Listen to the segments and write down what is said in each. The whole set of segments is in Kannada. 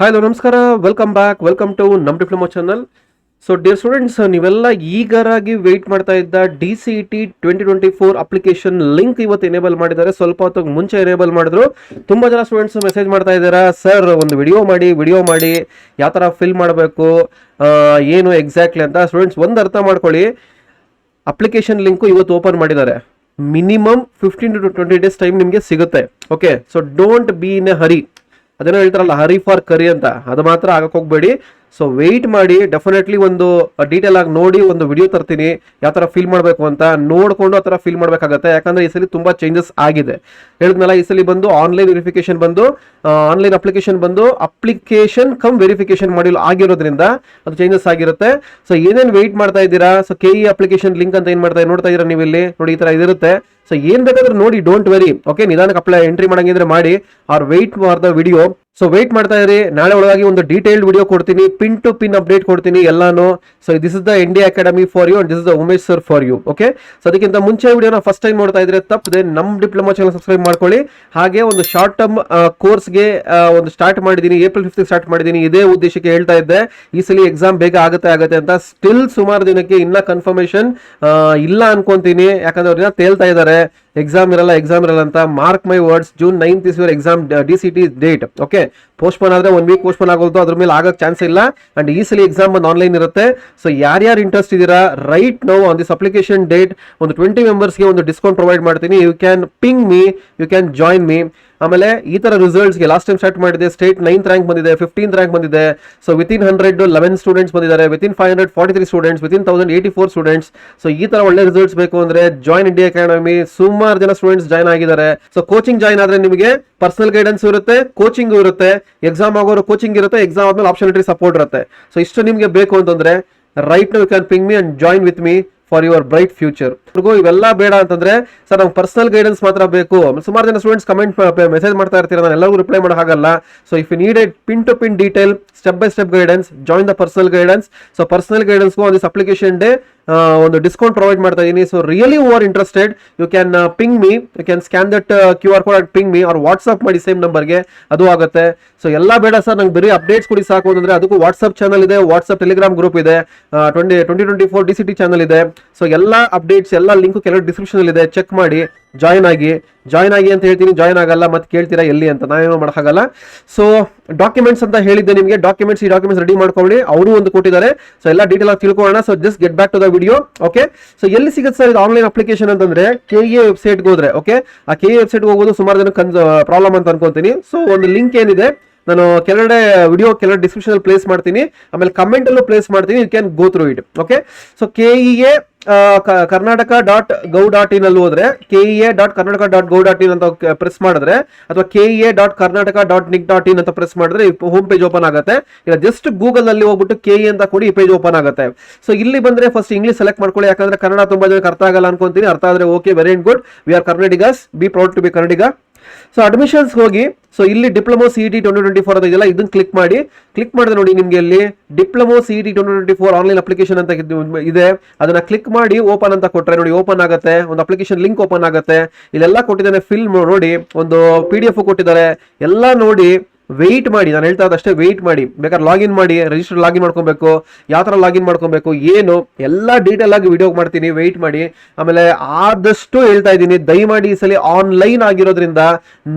ಹಾಯ್ ಹಲೋ ನಮಸ್ಕಾರ, ವೆಲ್ಕಮ್ ಬ್ಯಾಕ್, ವೆಲ್ಕಮ್ ಟು ನಮ್ಮ diploma channel. So dear students, ನೀವೆಲ್ಲ ಈಗರಾಗಿ ವೆಯ್ಟ್ ಮಾಡ್ತಾ ಇದ್ದ DCET 2024 ಅಪ್ಲಿಕೇಶನ್ ಲಿಂಕ್ ಇವತ್ತು ಎನೇಬಲ್ ಮಾಡಿದ್ದಾರೆ. ಸ್ವಲ್ಪ ಹೊತ್ತು ಮುಂಚೆ ಎನೇಬಲ್ ಮಾಡಿದ್ರು. ತುಂಬ ಜನ ಸ್ಟೂಡೆಂಟ್ಸ್ ಮೆಸೇಜ್ ಮಾಡ್ತಾ ಇದ್ದಾರೆ, ಸರ್ ಒಂದು ವಿಡಿಯೋ ಮಾಡಿ ಯಾವ ಥರ ಫಿಲ್ ಮಾಡಬೇಕು, ಏನು ಎಕ್ಸಾಕ್ಟ್ಲಿ ಅಂತ. ಸ್ಟೂಡೆಂಟ್ಸ್ ಒಂದು ಅರ್ಥ ಮಾಡ್ಕೊಳ್ಳಿ, ಅಪ್ಲಿಕೇಶನ್ ಲಿಂಕು ಇವತ್ತು ಓಪನ್ ಮಾಡಿದ್ದಾರೆ. ಮಿನಿಮಮ್ 15 to 20 ಡೇಸ್ ಟೈಮ್ ನಿಮಗೆ ಸಿಗುತ್ತೆ. Okay, so don't be in a hurry. ಅದೇನೋ ಹೇಳ್ತಾರಲ್ಲ, ಹರಿ ಫಾರ್ ಕರಿ ಅಂತ, ಅದು ಮಾತ್ರ ಆಗಕ್ಕೆ ಹೋಗ್ಬೇಡಿ. ಸೊ ವೆಯ್ಟ್ ಮಾಡಿ, ಡೆಫಿನೆಟ್ಲಿ ಒಂದು ಡೀಟೇಲ್ ಆಗಿ ನೋಡಿ ಒಂದು ವಿಡಿಯೋ ತರ್ತೀನಿ ಯಾವ ಥರ ಫಿಲ್ ಮಾಡಬೇಕು ಅಂತ ನೋಡಿಕೊಂಡು ಆ ಥರ ಫಿಲ್ ಮಾಡಬೇಕಾಗತ್ತೆ. ಯಾಕಂದರೆ ಈ ಸಲ ತುಂಬ ಚೇಂಜಸ್ ಆಗಿದೆ. ಹೇಳಿದ್ನಲ್ಲ, ಈ ಸಲ ಬಂದು ಆನ್ಲೈನ್ ವೆರಿಫಿಕೇಶನ್ ಬಂದು ಆನ್ಲೈನ್ ಅಪ್ಲಿಕೇಶನ್ ಬಂದು ಅಪ್ಲಿಕೇಶನ್ ಕಮ್ ವೆರಿಫಿಕೇಶನ್ ಮಾಡಿಲ್ ಆಗಿರೋದ್ರಿಂದ ಅದು ಚೇಂಜಸ್ ಆಗಿರುತ್ತೆ. ಸೊ ಏನೇನು ವೆಯ್ಟ್ ಮಾಡ್ತಾ ಇದ್ದೀರಾ, ಸೊ KE ಅಪ್ಲಿಕೇಶನ್ ಲಿಂಕ್ ಅಂತ ಏನು ನೋಡ್ತಾ ಇದ್ದೀರಾ ನೀವು ಇಲ್ಲಿ ನೋಡಿ, ಈ ಥರ ಇದಿರುತ್ತೆ. ಸೊ ಏನ್ ಬೇಕಾದ್ರೆ ನೋಡಿ, ಡೋಂಟ್ ವೆರಿ. ಓಕೆ, ನಿಧಾನಕ್ಕೆ ಎಂಟ್ರಿ ಮಾಡಂಗಿದ್ರೆ ಮಾಡಿ, or wait for the video. So wait ಮಾಡ್ತಾ ಇರಿ, ನಾಳೆ ಒಳಗಾಗಿ ಒಂದು ಡೀಟೇಲ್ಡ್ ವಿಡಿಯೋ ಕೊಡ್ತೀನಿ, ಪಿನ್ ಟು ಪಿನ್ ಅಪ್ಡೇಟ್ ಕೊಡ್ತೀನಿ ಎಲ್ಲಾನು. So this is the ND academy for you and this is the Umesh sir for you. Okay, so ಅದಕ್ಕಿಂತ ಮುಂಚೆ ವಿಡಿಯೋನ ಫಸ್ಟ್ ಟೈಮ್ ನೋಡ್ತಾ ಇದ್ರೆ ತಪ್ಪದೆ ನಮ್ಮ ಡಿಪ್ಲೊಮಾ ಚಾನಲ್ ಸಬ್ಸ್ಕ್ರೈಬ್ ಮಾಡ್ಕೊಳ್ಳಿ. ಹಾಗೆ ಒಂದು ಶಾರ್ಟ್ ಟರ್ಮ್ ಕೋರ್ಸ್ಗೆ ಒಂದು ಸ್ಟಾರ್ಟ್ ಮಾಡಿದ್ದೀನಿ, April 5th ಸ್ಟಾರ್ಟ್ ಮಾಡಿದ್ದೀನಿ. ಇದೇ ಉದ್ದೇಶಕ್ಕೆ ಹೇಳ್ತಾ ಇದ್ದೆ, ಈ ಸಲ ಎಕ್ಸಾಮ್ ಬೇಗ ಆಗುತ್ತೆ ಅಂತ. ಸ್ಟಿಲ್ ಸುಮಾರು ದಿನಕ್ಕೆ ಇನ್ನ ಕನ್ಫರ್ಮೇಶನ್ ಇಲ್ಲ ಅನ್ಕೊಂತೀನಿ, ಯಾಕಂದ್ರೆ ಅವ್ರನ್ನ ತೇಲ್ತಾ ಇದ್ದಾರೆ ಎಕ್ಸಾಮ್ ಇರಲ್ಲ ಅಂತ. Mark my words, June 9th is your exam DCET date. Okay, postpone ಆದ್ರೆ 1 ವೀಕ್ ಪೋಸ್ಟ್ಪೋನ್ ಆಗೋದು, ಅದ್ರ ಮೇಲೆ ಆಗಕ್ಕೆ ಚಾನ್ಸ್ ಇಲ್ಲ. ಅಂಡ್ ಈ ಸಲ ಎಕ್ಸಾಮ್ ಬಂದು ಆನ್ಲೈನ್ ಇರುತ್ತೆ. ಸೊ ಯಾರ್ಯಾರು ಇಂಟ್ರೆಸ್ಟ್ ಇದ್ದೀರಾ, right now on this application that ಒಂದು 20 ಮೆಂಬರ್ಸ್ಗೆ ಒಂದು ಡಿಸ್ಕೌಂಟ್ ಪ್ರೊವೈಡ್ ಮಾಡ್ತೀನಿ. You can ping me, you can join me. ಆಮೇಲೆ ಈ ತರ ರಿಸಲ್ಟ್ಸ್ಗೆ ಲಾಸ್ಟ್ ಟೈಮ್ ಸ್ಟಾರ್ಟ್ ಮಾಡಿದೆ, ಸ್ಟೇಟ್ 9th ರ್ಯಾಂಕ್ ಬಂದಿದೆ, 15th ರ್ಯಾಂಕ್ ಬಂದಿದೆ. ಸೊ ವಿತಿನ್ 100 11 ಸ್ಟೂಡೆಂಟ್ಸ್ ಬಂದಿದ್ದಾರೆ, within 500 43 students, within 1084 students. So ಈ ತರ ಒಳ್ಳೆ ರಿಸಲ್ಟ್ಸ್ ಬೇಕು ಅಂದ್ರೆ ಜಾಯಿನ್ ಇಂಡಿಯಾ ಅಕಾಡೆಮಿ. ಸುಮಾರು ಜನ ಸ್ಟೂಡೆಂಟ್ಸ್ ಜಾಯ್ನ್ ಆಗಿದ್ದಾರೆ. ಸೊ ಕೋಚಿಂಗ್ ಜಾಯ್ನ್ ಆದ್ರೆ ನಿಮಗೆ ಪರ್ಸನಲ್ ಗೈಡೆನ್ಸ್ ಇರುತ್ತೆ, ಕೋಚಿಂಗ್ ಇರುತ್ತೆ, ಎಕ್ಸಾಮ್ ಆಗೋರು ಕೋಚಿಂಗ್ ಇರುತ್ತೆ, ಎಕ್ಸಾಮ್ ಆದ್ಮೇಲೆ ಆಪ್ಷನಲಿಟಿ ಸಪೋರ್ಟ್ ಇರುತ್ತೆ. ಸೊ ಇಷ್ಟು ನಿಮಗೆ ಬೇಕು ಅಂತಂದ್ರೆ right now you can ping me and join with me for your bright future. ಇವೆಲ್ಲ ಬೇಡ ಅಂತಂದ್ರೆ ಸರ್ ನಮ್ಗೆ ಪರ್ಸನಲ್ ಗೈಡೆನ್ಸ್ ಮಾತ್ರ ಬೇಕು. ಸುಮಾರು ಜನ ಸ್ಟೂಡೆಂಟ್ಸ್ ಕಮೆಂಟ್ ಮೆಸೇಜ್ ಮಾಡ್ತಾ ಇರ್ತೀರಾ, ನಾನು ಎಲ್ಲರಿಗೂ ರಿಪ್ಲೈ ಮಾಡೋ ಹಾಗಲ್ಲ. So if you need a pin to pin detail, step by step guidance, join the personal guidance. So personal ಗೈಡೆನ್ಸ್ಗೂ ಆನ್ ದಿಸ್ ಅಪ್ಲಿಕೇಶನ್ ಡೇ ಒಂದು ಡಿಸ್ಕೌಂಟ್ ಪ್ರೊವೈಡ್ ಮಾಡ್ತಾ ಇದೀನಿ. So really who are interested, you can ping me, you can scan that QR code and ping me, or WhatsApp ಮಾಡಿ ಸೇಮ್ ನಂಬರ್ಗೆ, ಅದು ಆಗುತ್ತೆ. ಸೊ ಎಲ್ಲ ಬೇಡ ಸರ್, ನಂಗೆ ಬರೀ ಅಪ್ಡೇಟ್ಸ್ ಕೊಡಿ ಸಾಕು ಅಂತಂದ್ರೆ ಅದಕ್ಕೂ ವಾಟ್ಸ್ಆಪ್ ಚಾನಲ್ ಇದೆ, ವಾಟ್ಸ್ಆಪ್ ಟೆಲಿಗ್ರಾಮ್ ಗ್ರೂಪ್ ಇದೆ, 2024 DCET ಚಾನಲ್ ಇದೆ. ಸೊ ಎಲ್ಲ ಅಪ್ಡೇಟ್ಸ್ ಎಲ್ಲ ಲಿಂಕ್ ಕೆಲವು ಡಿಸ್ಕ್ರಿಪ್ಷನ್ ಇದೆ, ಚೆಕ್ ಮಾಡಿ ಜಾಯ್ನ್ ಆಗಿ ಅಂತ ಹೇಳ್ತೀನಿ. ಜಾಯ್ನ್ ಆಗಲ್ಲ ಮತ್ತೆ ಕೇಳ್ತೀರಾ ಎಲ್ಲಿ ಅಂತ, ನಾವೇನೋ ಮಾಡೋಕ್ಕಾಗಲ್ಲ. ಸೊ ಡಾಕ್ಯುಮೆಂಟ್ಸ್ ಅಂತ ಹೇಳಿದ್ದೆ ನಿಮಗೆ, ಈ ಡಾಕ್ಯುಮೆಂಟ್ಸ್ ರೆಡಿ ಮಾಡ್ಕೊಳ್ಳಿ, ಅವರು ಒಂದು ಕೊಟ್ಟಿದ್ದಾರೆ. ಸೊ ಎಲ್ಲ ಡೀಟೇಲ್ ಆಗಿ ತಿಳ್ಕೊಳ್ಳೋಣ. So just get back to the video. Okay, so ಎಲ್ಲಿ ಸಿಗುತ್ತೆ ಸರ್ ಇದು ಆನ್ಲೈನ್ ಅಪ್ಲಿಕೇಶನ್ ಅಂತಂದ್ರೆ KE ವೆಬ್ಸೈಟ್ಗೆ ಹೋದ್ರೆ, ಓಕೆ, ಆ KE ವೆಬ್ಸೈಟ್ಗೆ ಹೋಗೋದು ಸುಮಾರು ಜನ ಪ್ರಾಬ್ಲಮ್ ಅಂತ ಅನ್ಕೊಂತೀನಿ. ಸೊ ಒಂದು ಲಿಂಕ್ ಏನಿದೆ ನಾನು ಕೆಳಗಡೆ ವಿಡಿಯೋ ಕೆಳಗಡೆ ಡಿಸ್ಕ್ರಿಪ್ಷನ್ ಅಲ್ಲಿ ಪ್ಲೇಸ್ ಮಾಡ್ತೀನಿ, ಆಮೇಲೆ ಕಮೆಂಟ್ ಅಲ್ಲೂ ಪ್ಲೇಸ್ ಮಾಡ್ತೀನಿ, you can go through it. Okay, so KEA karnataka.gov.in ಅಲ್ಲಿ ಹೋದ್ರೆ KEA.karnataka.gov.in ಅಂತ ಪ್ರೆಸ್ ಮಾಡಿದ್ರೆ, ಅಥವಾ KEA.karnataka.nic.in ಅಂತ ಪ್ರೆಸ್ ಮಾಡಿದ್ರೆ ಹೋಮ್ ಪೇಜ್ ಓಪನ್ ಆಗುತ್ತೆ. ಇಲ್ಲ ಜಸ್ಟ್ ಗೂಗಲ್ ಅಲ್ಲಿ ಹೋಗ್ಬಿಟ್ಟು KE ಅಂತ ಕೊಡಿ, ಈ ಪೇಜ್ ಓಪನ್ ಆಗುತ್ತೆ. ಸೊ ಇಲ್ಲಿ ಬಂದ್ರೆ ಫಸ್ಟ್ ಇಂಗ್ಲಿಷ್ ಸೆಲೆಕ್ಟ್ ಮಾಡ್ಕೊಳ್ಳಿ, ಯಾಕಂದ್ರೆ ಕನ್ನಡ ತುಂಬಾ ಜನಕ್ಕೆ ಅರ್ಥ ಆಗಲ್ಲ ಅನ್ಕೊಂತೀನಿ. ಅರ್ಥ ಆದ್ರೆ okay, very good, we are Karnatakas, be proud to be Kannadiga. So admissions ಹೋಗಿ, ಸೊ ಇಲ್ಲಿ ಡಿಪ್ಲೊಮಾ CET 2024 ಅಂತ ಇದೆಯಲ್ಲ, ಇದನ್ನ ಕ್ಲಿಕ್ ಮಾಡಿದ್ರೆ ನೋಡಿ ನಿಮ್ಗೆ ಇಲ್ಲಿ ಡಿಪ್ಲೊಮಾ CET 2024 ಆನ್ಲೈನ್ ಅಪ್ಲಿಕೇಶನ್ ಅಂತ ಇದೆ. ಅದನ್ನ ಕ್ಲಿಕ್ ಮಾಡಿ ಓಪನ್ ಅಂತ ಕೊಟ್ರೆ ನೋಡಿ ಓಪನ್ ಆಗುತ್ತೆ, ಒಂದು ಅಪ್ಲಿಕೇಶನ್ ಲಿಂಕ್ ಓಪನ್ ಆಗುತ್ತೆ. ಇಲ್ಲೆಲ್ಲ ಕೊಟ್ಟಿದ್ದಾನೆ, ಫಿಲ್ಮ್ ನೋಡಿ, ಒಂದು PDF ಕೊಟ್ಟಿದ್ದಾರೆ, ಎಲ್ಲ ನೋಡಿ ವೆಯ್ಟ್ ಮಾಡಿ. ನಾನು ಹೇಳ್ತಾ ಇದ್ದಷ್ಟೇ ವೆಯ್ಟ್ ಮಾಡಿ. ಬೇಕಾದ್ರೆ ಲಾಗಿನ್ ಮಾಡಿ, ರಿಜಿಸ್ಟರ್ ಲಾಗಿನ್ ಮಾಡ್ಕೊಬೇಕು, ಯಾವ ಥರ ಲಾಗಿನ್ ಮಾಡ್ಕೊಬೇಕು ಏನು ಎಲ್ಲ ಡೀಟೇಲ್ ಆಗಿ ವಿಡಿಯೋ ಮಾಡ್ತೀನಿ, ವೆಯ್ಟ್ ಮಾಡಿ. ಆಮೇಲೆ ಆದಷ್ಟು ಹೇಳ್ತಾ ಇದ್ದೀನಿ, ದಯಮಾಡಿ ಈ ಸಲ ಆನ್ಲೈನ್ ಆಗಿರೋದ್ರಿಂದ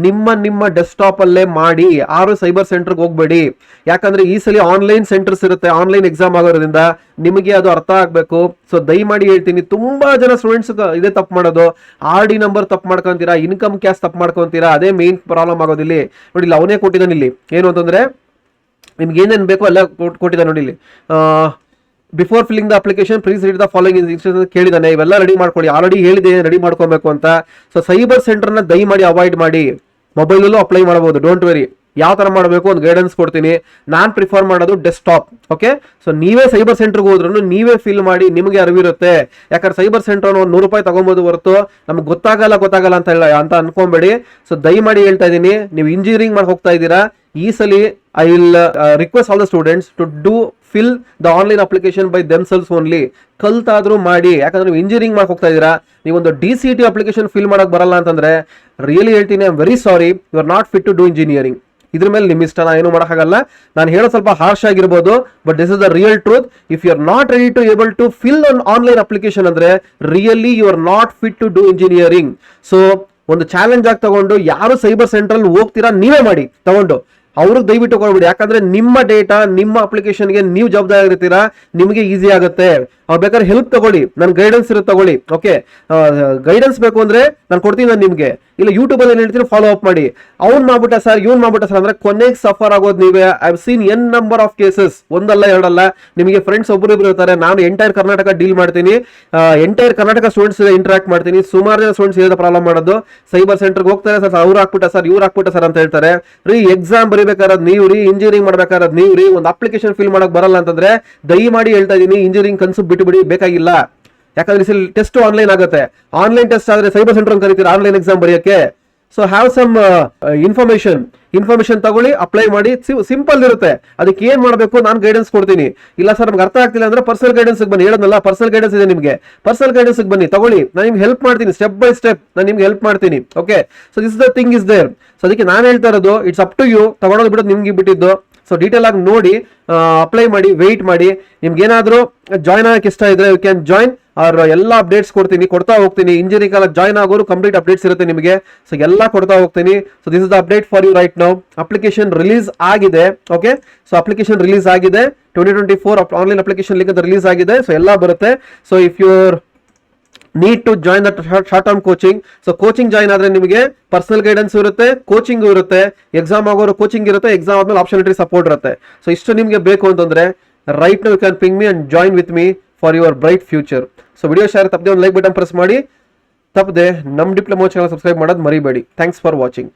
ನಿಮ್ಮ ಡೆಸ್ಕ್ಟಾಪ್ ಅಲ್ಲೇ ಮಾಡಿ, ಯಾರು ಸೈಬರ್ ಸೆಂಟರ್ಗೆ ಹೋಗ್ಬೇಡಿ. ಯಾಕಂದ್ರೆ ಈ ಸಲ ಆನ್ಲೈನ್ ಸೆಂಟರ್ಸ್ ಇರುತ್ತೆ, ಆನ್ಲೈನ್ ಎಕ್ಸಾಮ್ ಆಗೋದ್ರಿಂದ ನಿಮಗೆ ಅದು ಅರ್ಥ ಆಗ್ಬೇಕು. ಸೊ ದಯಮಾಡಿ ಹೇಳ್ತೀನಿ, ತುಂಬಾ ಜನ ಸ್ಟೂಡೆಂಟ್ಸ್ ಇದೇ ತಪ್ಪು ಮಾಡೋದು, RD ನಂಬರ್ ತಪ್ಪು ಮಾಡ್ಕೊಂತೀರಾ, ಇನ್ಕಮ್ ಕ್ಯಾಶ್ ತಪ್ಪು ಮಾಡ್ಕೊಂತೀರಾ, ಅದೇ ಮೇನ್ ಪ್ರಾಬ್ಲಮ್ ಆಗೋದಿಲ್ಲ. ನೋಡಿ ಇಲ್ಲಿ ಅವನೇ ಕೊಟ್ಟಿದ್ದಾನೆ, ಇಲ್ಲಿ ಏನು ಅಂತಂದ್ರೆ ನಿಮ್ಗೆ ಏನೇನು ಬೇಕೋ ಎಲ್ಲ ಕೊಟ್ಟಿದ್ದಾನೆ ನೋಡಿ ಇಲ್ಲಿ. Before filling the application please read the following instructions ಕೇಳಿದಾನೆ, ಇವೆಲ್ಲ ರೆಡಿ ಮಾಡ್ಕೊಳ್ಳಿ. ಆಲ್ರೆಡಿ ಹೇಳಿದೆ ರೆಡಿ ಮಾಡ್ಕೊಬೇಕು ಅಂತ. ಸೊ ಸೈಬರ್ ಸೆಂಟರ್ನ ದಯಮಾಡಿ ಅವಾಯ್ಡ್ ಮಾಡಿ, ಮೊಬೈಲಲ್ಲೂ ಅಪ್ಲೈ ಮಾಡಬಹುದು, ಡೋಂಟ್ ವೆರಿ. ಯಾವ ತರ ಮಾಡಬೇಕು ಒಂದು ಗೈಡೆನ್ಸ್ ಕೊಡ್ತೀನಿ. ನಾನು ಪ್ರಿಫರ್ ಮಾಡೋದು ಡೆಸ್ಕ್ಟಾಪ್. ಓಕೆ, ಸೊ ನೀವೇ ಸೈಬರ್ ಸೆಂಟರ್ಗೆ ಹೋದ್ರೂ ನೀವೇ ಫಿಲ್ ಮಾಡಿ, ನಿಮಗೆ ಅರಿವಿರುತ್ತೆ. ಯಾಕಂದ್ರೆ ಸೈಬರ್ ಸೆಂಟರ್ ಒಂದು ₹100 ತಗೊಬೋದು ಹೊರತು ನಮ್ಗೆ ಗೊತ್ತಾಗಲ್ಲ ಅಂತ ಅನ್ಕೊಂಬೇಡಿ. ಸೊ ದಯಮಾಡಿ ಹೇಳ್ತಾ ಇದ್ದೀನಿ, ನೀವು ಇಂಜಿನಿಯರಿಂಗ್ ಮಾಡಿ ಹೋಗ್ತಾ ಇದ್ದೀರಾ, ಈ ಸಲ I will request all the students to do fill the online application by themselves only. ಕಲ್ತಾದ್ರೂ ಮಾಡಿ, ಯಾಕಂದ್ರೆ ನೀವು ಇಂಜಿನಿಯರಿಂಗ್ ಮಾಡಿ ಹೋಗ್ತಾ ಇದ್ದೀರಾ, ನೀವೊಂದು DCET ಅಪ್ಲಿಕೇಶನ್ ಫಿಲ್ ಮಾಡಕ್ ಬರಲ್ಲ ಅಂತಂದ್ರೆ ರಿಯಲಿ ಹೇಳ್ತೀನಿ, I am very sorry, you are not fit to do engineering. ಇದ್ರ ಮೇಲೆ ನಿಮ್ಮ ಇಷ್ಟ, ನಾನು ಏನು ಮಾಡೋಕ್ಕಾಗಲ್ಲ. ನಾನು ಹೇಳೋ ಸ್ವಲ್ಪ ಹಾರ್ಶ್ ಆಗಿರ್ಬೋದು, but this is the real truth. If you are not ready to able to fill an online application ಅಂದ್ರೆ really you are not fit to do engineering. So ಒಂದು ಚಾಲೆಂಜ್ ಆಗಿ ತಗೊಂಡು ಯಾರು ಸೈಬರ್ ಸೆಂಟ್ರಲ್ ಹೋಗ್ತೀರಾ ನೀವೇ ಮಾಡಿ ತಗೊಂಡು, ಅವ್ರಿಗೆ ದಯವಿಟ್ಟು ಕೊಡ್ಬಿಡಿ. ಯಾಕಂದ್ರೆ ನಿಮ್ಮ ಡೇಟಾ ನಿಮ್ಮ ಅಪ್ಲಿಕೇಶನ್ಗೆ ನೀವು ಜವಾಬ್ದಾರಿ ಇರ್ತೀರಾ, ನಿಮಗೆ ಈಸಿ ಆಗುತ್ತೆ. ಅವ್ರು ಬೇಕಾದ್ರೆ ಹೆಲ್ಪ್ ತಗೊಳ್ಳಿ, ನನ್ನ ಗೈಡೆನ್ಸ್ ಇರುತ್ತೆ ತಗೊಳ್ಳಿ. ಓಕೆ, ಗೈಡೆನ್ಸ್ ಬೇಕು ಅಂದ್ರೆ ನಾನು ಕೊಡ್ತೀನಿ, ನಾನು ನಿಮಗೆ ಇಲ್ಲ ಯೂಟ್ಯೂಬಲ್ಲಿ ಏನು ಹೇಳ್ತೀನಿ ಫಾಲೋ ಅಪ್ ಮಾಡಿ. ಅವ್ನು ಮಾಡ್ಬಿಟ್ಟ ಸರ್, ಇವ್ನು ಮಾಡ್ಬಿಟ್ಟ ಸರ್ ಅಂದ್ರೆ ಕೊನೆಗೆ ಸಫರ್ ಆಗೋದು ನೀವೇ. I have seen N number of cases, ಒಂದಲ್ಲ ಎರಡಲ್ಲ. ನಿಮಗೆ ಫ್ರೆಂಡ್ಸ್ ಒಬ್ಬರಿಬ್ರು ಇರ್ತಾರೆ, ನಾನು ಎಂಟೈರ್ ಕರ್ನಾಟಕ ಡೀಲ್ ಮಾಡ್ತೀನಿ, ಎಂಟೈರ್ ಕರ್ನಾಟಕ ಸ್ಟೂಡೆಂಟ್ಸ್ ಇಂಟ್ರಾಕ್ಟ್ ಮಾಡ್ತೀನಿ. ಸುಮಾರು ಜನ ಸ್ಟೂಡೆಂಟ್ಸ್ ಇರೋದು ಪ್ರಾಬ್ಲಮ್ ಮಾಡೋದು, ಸೈಬರ್ ಸೆಂಟರ್ಗೆ ಹೋಗ್ತಾರೆ ಸರ್, ಅವ್ರು ಹಾಕ್ಬಿಟ್ಟ ಸರ್, ಇವ್ರು ಹಾಕ್ಬಿಟ್ಟ ಸರ್ ಅಂತ ಹೇಳ್ತಾರೆ. ರೀ ಎಕ್ಸಾಮ್ ಬರೀಬೇಕಾರದ್ ನೀವು ರೀ, ಇಂಜಿನಿಯರಿಂಗ್ ಮಾಡ್ಬೇಕಾರದ್ ನೀವು ರೀ, ಒಂದು ಅಪ್ಲಿಕೇಶನ್ ಫಿಲ್ ಮಾಡಕ್ ಬರಲ್ಲ ಅಂತಂದ್ರೆ ದಯಮಾಡಿ ಹೇಳ್ತಾ ಇದೀನಿ, ಇಂಜಿನಿಯರಿಂಗ್ ಕನ್ಸು ಬಿಟ್ಟು ಬಿಡಿ, ಬೇಕಾಗಿಲ್ಲ. ಯಾಕಂದ್ರೆ ಟೆಸ್ಟ್ ಆನ್ಲೈನ್ ಆಗುತ್ತೆ. ಆನ್ಲೈನ್ ಟೆಸ್ಟ್ ಆದ್ರೆ ಸೈಬರ್ ಸೆಂಟರ್ ಕರೀತೀರಾ ಆನ್ಲೈನ್ ಎಕ್ಸಾಮ್ ಬರೆಯಕ್ಕೆ. ಸೊ ಹ್ಯಾವ್ ಸಮ್ ಇನ್ಫಾರ್ಮೇಶನ್ ತಗೊಳ್ಳಿ, ಅಪ್ಲೈ ಮಾಡಿ. ಸಿಂಪಲ್ ಇರುತ್ತೆ. ಅದಕ್ಕೆ ಏನ್ ಮಾಡಬೇಕು ನಾನು ಗೈಡೆನ್ಸ್ ಕೊಡ್ತೀನಿ. ಇಲ್ಲ ಸರ್ ನಮ್ಗೆ ಅರ್ಥ ಆಗ್ತಿಲ್ಲ ಅಂದ್ರೆ ಪರ್ಸನಲ್ ಗೈಡೆನ್ಸ್ ಬನ್ನಿ, ಹೇಳೋದಲ್ಲ ಪರ್ಸನಲ್ ಗೈಡೆನ್ಸ್ ಇದೆ ನಿಮಗೆ, ಪರ್ಸನಲ್ ಗೈಡೆನ್ಸ್ ಬನ್ನಿ ತಗೊಳ್ಳಿ, ನಾನು ನಿಮ್ಗೆ ಹೆಲ್ಪ್ ಮಾಡ್ತೀನಿ, ಸ್ಟೆಪ್ ಬೈ ಸ್ಟೆಪ್ ನಾನು ನಿಮ್ಗೆ ಹೆಲ್ಪ್ ಮಾಡ್ತೀನಿ. Okay, so this the thing is there. So ಅದಕ್ಕೆ ನಾನು ಹೇಳ್ತಾ ಇರೋದು, ಇಟ್ಸ್ ಅಪ್ ಟು ಯು, ತಗೊಳೋದು ಬಿಡೋದು ನಿಮ್ಗೆ ಬಿಟ್ಟಿದ್ದು. ಸೊ ಡೀಟೇಲ್ ಆಗಿ ನೋಡಿ, ಅಪ್ಲೈ ಮಾಡಿ, ವೆಯ್ಟ್ ಮಾಡಿ. ನಿಮ್ಗೆ ಏನಾದರೂ ಜಾಯ್ನ್ ಆಗಕ್ಕೆ ಇಷ್ಟ ಇದ್ರೆ ಯು ಕ್ಯಾನ್ ಜಾಯ್ನ್. ಅವ್ರ ಎಲ್ಲ ಅಪ್ಡೇಟ್ಸ್ ಕೊಡ್ತಾ ಹೋಗ್ತೀನಿ. ಇಂಜಿನಿಯರಿಂಗ್ ಕಾಲ ಜಾಯ್ನ್ ಆಗೋರು ಕಂಪ್ಲೀಟ್ ಅಪ್ಡೇಟ್ಸ್ ಇರುತ್ತೆ ನಿಮಗೆ. ಸೊ ಎಲ್ಲ ಕೊಡ್ತಾ ಹೋಗ್ತೀನಿ. So this is the update for you right now. Application release ಆಗಿದೆ. ಓಕೆ, ಸೊ ಅಪ್ಲಿಕೇಶನ್ ರಿಲೀಸ್ ಆಗಿದೆ. 2024 ಆನ್ಲೈನ್ ಅಪ್ಲಿಕೇಶನ್ ಲಿಂಕ್ ರಿಲೀಸ್ ಆಗಿದೆ. ಸೊ ಎಲ್ಲ ಬರುತ್ತೆ. So if your need to join that short term coaching, so coaching join ಆದ್ರೆ ನಿಮಗೆ ಪರ್ಸನಲ್ ಗೈಡೆನ್ಸ್ ಇರುತ್ತೆ, ಕೋಚಿಂಗ್ ಇರುತ್ತೆ, ಎಕ್ಸಾಮ್ ಆಗೋರು ಕೋಚಿಂಗ್ ಇರುತ್ತೆ, ಎಕ್ಸಾಮ್ ಆದ್ಮೇಲೆ ಆಪ್ಷನಲಿಟಿ ಸಪೋರ್ಟ್ ಇರುತ್ತೆ. ಸೊ ಇಷ್ಟು ನಿಮಗೆ ಬೇಕು ಅಂತಂದ್ರೆ right now you can ping me and join with me for your bright future. So video share ತಪ್ಪದೆ ಒಂದು ಲೈಕ್ ಬಟನ್ ಪ್ರೆಸ್ ಮಾಡಿ, ತಪ್ಪದೆ ನಮ್ಮ ಡಿಪ್ಲೊಮಾ ಚಾನಲ್ ಸಬ್ಸ್ಕ್ರೈಬ್ ಮಾಡೋದು ಮರಿಬೇಡಿ. Thanks for watching.